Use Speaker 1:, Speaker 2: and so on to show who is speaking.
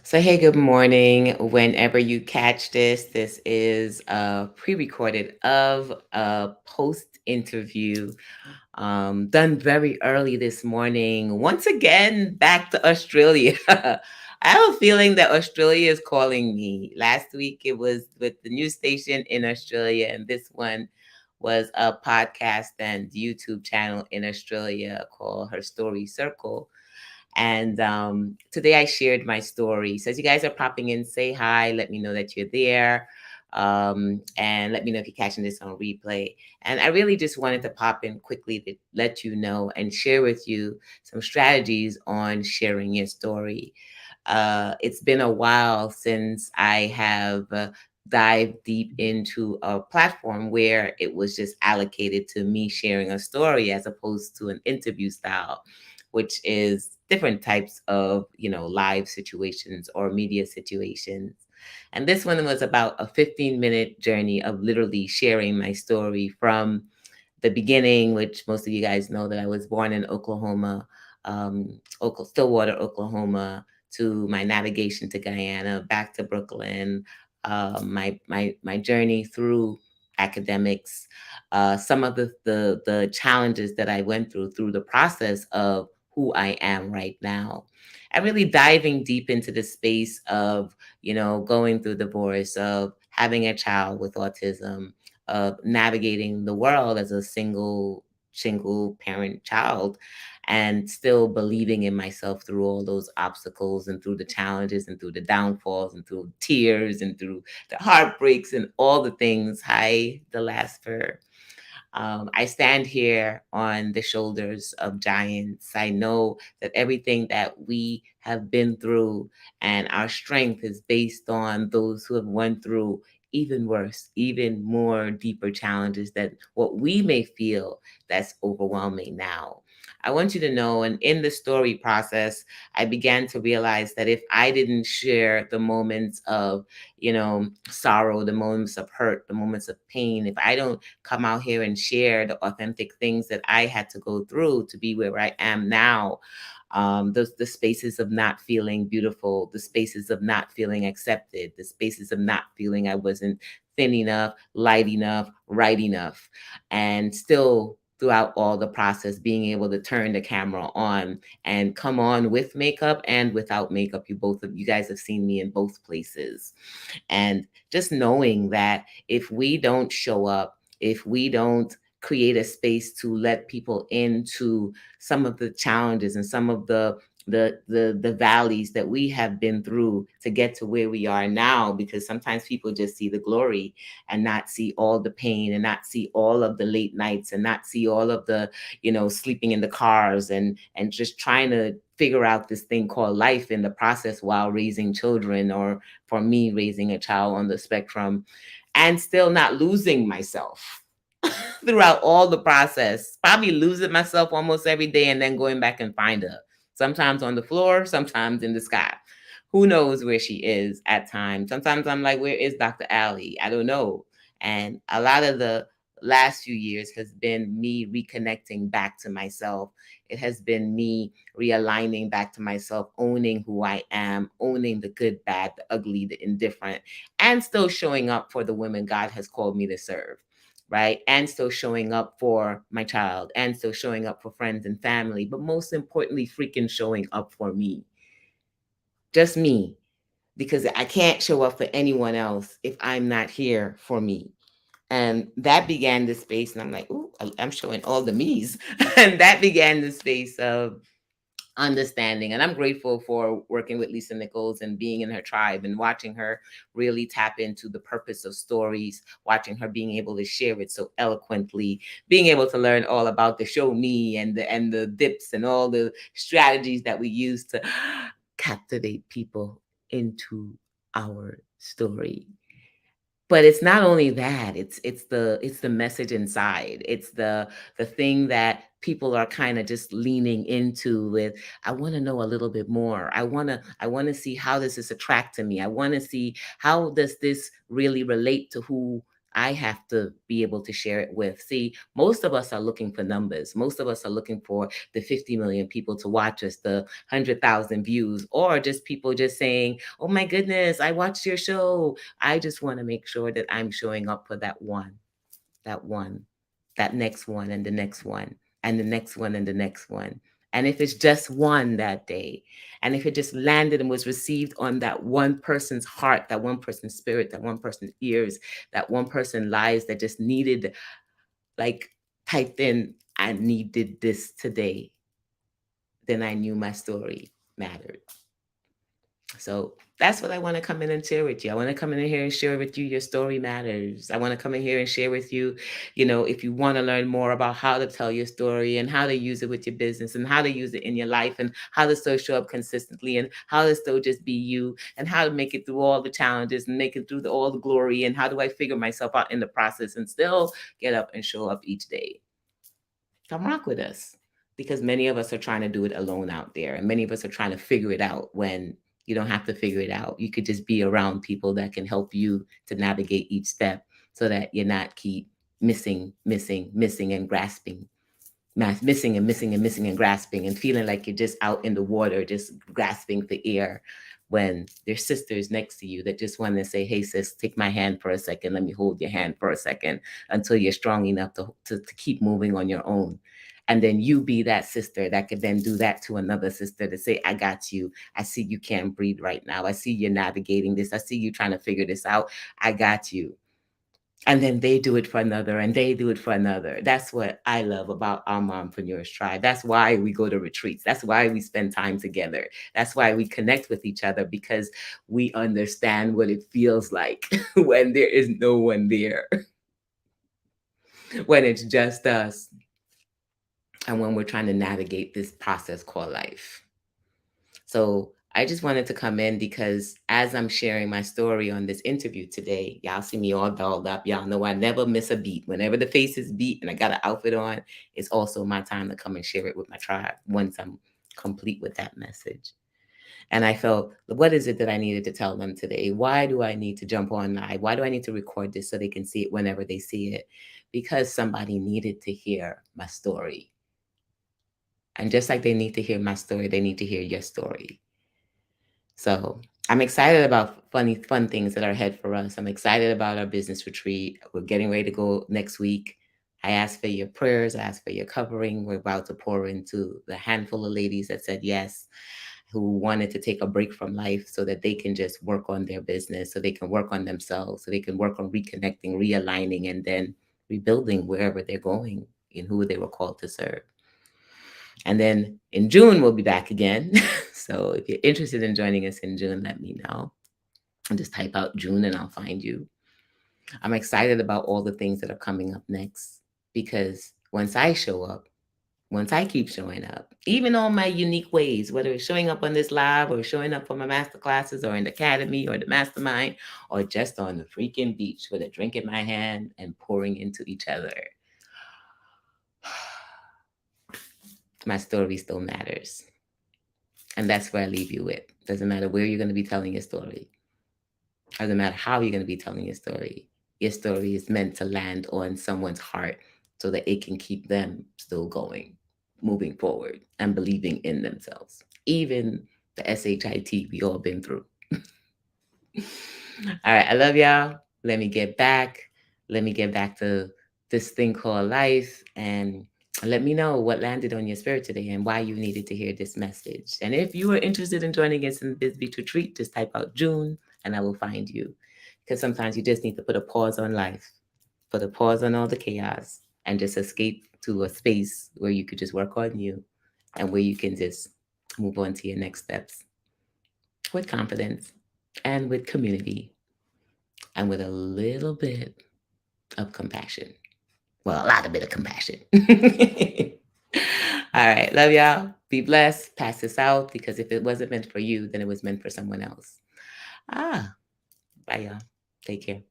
Speaker 1: So, hey, good morning. Whenever you catch this, this is a pre recorded of a post interview done very early this morning. Once again, back to Australia. I have a feeling that Australia is calling me. Last week it was with the news station in Australia, and this one was a podcast and YouTube channel in Australia called Her Story Circle. And today I shared my story. So as you guys are popping in, say hi, let me know that you're there. And let me know if you're catching this on replay. And I really just wanted to pop in quickly to let you know and share with you some strategies on sharing your story. It's been a while since I have dived deep into a platform where it was just allocated to me sharing a story as opposed to an interview style, which is different types of, live situations or media situations. And this one was about a 15-minute journey of literally sharing my story from the beginning, which most of you guys know that I was born in Oklahoma, Stillwater, Oklahoma, to my navigation to Guyana, back to Brooklyn, my journey through academics, some of the challenges that I went through the process of who I am right now. And really diving deep into the space of, going through divorce, of having a child with autism, of navigating the world as a single parent child, and still believing in myself through all those obstacles and through the challenges and through the downfalls and through tears and through the heartbreaks and all the things. Hi, the last for I stand here on the shoulders of giants. I know that everything that we have been through and our strength is based on those who have went through even worse, even more deeper challenges than what we may feel that's overwhelming now. I want you to know, and in the story process, I began to realize that if I didn't share the moments of, sorrow, the moments of hurt, the moments of pain, if I don't come out here and share the authentic things that I had to go through to be where I am now. The spaces of not feeling beautiful, the spaces of not feeling accepted, the spaces of not feeling I wasn't thin enough, light enough, right enough, and still throughout all the process being able to turn the camera on and come on with makeup and without makeup. You guys have seen me in both places, and just knowing that if we don't show up, if we don't create a space to let people into some of the challenges and some of the valleys that we have been through to get to where we are now, because sometimes people just see the glory and not see all the pain and not see all of the late nights and not see all of the, sleeping in the cars and just trying to figure out this thing called life in the process while raising children, or for me raising a child on the spectrum, and still not losing myself throughout all the process. Probably losing myself almost every day and then going back and find her. Sometimes on the floor, sometimes in the sky. Who knows where she is at times? Sometimes I'm like, where is Dr. Allie? I don't know. And a lot of the last few years has been me reconnecting back to myself. It has been me realigning back to myself, owning who I am, owning the good, bad, the ugly, the indifferent, and still showing up for the women God has called me to serve, right? And still showing up for my child, and still showing up for friends and family, but most importantly, freaking showing up for me, just me, because I can't show up for anyone else if I'm not here for me. And that began the space, and I'm like, ooh, I'm showing all the me's. And that began the space of understanding. And I'm grateful for working with Lisa Nichols and being in her tribe and watching her really tap into the purpose of stories, watching her being able to share it so eloquently, being able to learn all about the show me and the dips and all the strategies that we use to captivate people into our story. But it's not only that, it's the message inside. It's the thing that people are kind of just leaning into with, I want to know a little bit more. I want to see how does this attract to me. I want to see how does this really relate to who I have to be able to share it with. See, most of us are looking for numbers. Most of us are looking for the 50 million people to watch us, the 100,000 views, or just people just saying, oh my goodness, I watched your show. I just want to make sure that I'm showing up for that one, that next one, and the next one, and the next one, and the next one. And if it's just one that day, and if it just landed and was received on that one person's heart, that one person's spirit, that one person's ears, that one person's lives that just needed, like, typed in, I needed this today, then I knew my story mattered. So that's what I want to come in and share with you. I want to come in here and share with you your story matters. I want to come in here and share with you, if you want to learn more about how to tell your story and how to use it with your business and how to use it in your life and how to still show up consistently and how to still just be you and how to make it through all the challenges and make it through all the glory and how do I figure myself out in the process and still get up and show up each day. Come rock with us, because many of us are trying to do it alone out there, and many of us are trying to figure it out when you don't have to figure it out. You could just be around people that can help you to navigate each step so that you're not keep missing and grasping, missing and missing and missing and grasping and feeling like you're just out in the water just grasping for air, when there's sisters next to you that just want to say, hey sis, take my hand for a second, let me hold your hand for a second until you're strong enough to keep moving on your own. And then you be that sister that could then do that to another sister to say, I got you. I see you can't breathe right now. I see you're navigating this. I see you trying to figure this out. I got you. And then they do it for another and they do it for another. That's what I love about our Mompreneurs Tribe. That's why we go to retreats. That's why we spend time together. That's why we connect with each other, because we understand what it feels like when there is no one there, when it's just us, and when we're trying to navigate this process called life. So I just wanted to come in because as I'm sharing my story on this interview today, y'all see me all dolled up. Y'all know I never miss a beat. Whenever the face is beat and I got an outfit on, it's also my time to come and share it with my tribe once I'm complete with that message. And I felt, what is it that I needed to tell them today? Why do I need to jump on live? Why do I need to record this so they can see it whenever they see it? Because somebody needed to hear my story. And just like they need to hear my story, they need to hear your story. So I'm excited about fun things that are ahead for us. I'm excited about our business retreat. We're getting ready to go next week. I ask for your prayers. I ask for your covering. We're about to pour into the handful of ladies that said yes, who wanted to take a break from life so that they can just work on their business, so they can work on themselves, so they can work on reconnecting, realigning, and then rebuilding wherever they're going and who they were called to serve. And then in June, we'll be back again. So if you're interested in joining us in June, let me know. And just type out June and I'll find you. I'm excited about all the things that are coming up next, because once I show up, once I keep showing up, even on my unique ways, whether it's showing up on this live or showing up for my master classes or in the academy or the mastermind or just on the freaking beach with a drink in my hand and pouring into each other, my story still matters. And that's where I leave you with. Doesn't matter where you're going to be telling your story. Doesn't matter how you're going to be telling your story. Your story is meant to land on someone's heart so that it can keep them still going, moving forward, and believing in themselves. Even the SHIT we all been through. All right, I love y'all. Let me get back. Let me get back to this thing called life, and let me know what landed on your spirit today and why you needed to hear this message. And if you are interested in joining us in the Biz Beach Retreat, just type out June and I will find you. Because sometimes you just need to put a pause on life, put a pause on all the chaos, and just escape to a space where you could just work on you and where you can just move on to your next steps with confidence and with community and with a little bit of compassion. Well, a lot of bit of compassion. All right. Love y'all. Be blessed. Pass this out, because if it wasn't meant for you, then it was meant for someone else. Bye, y'all. Take care.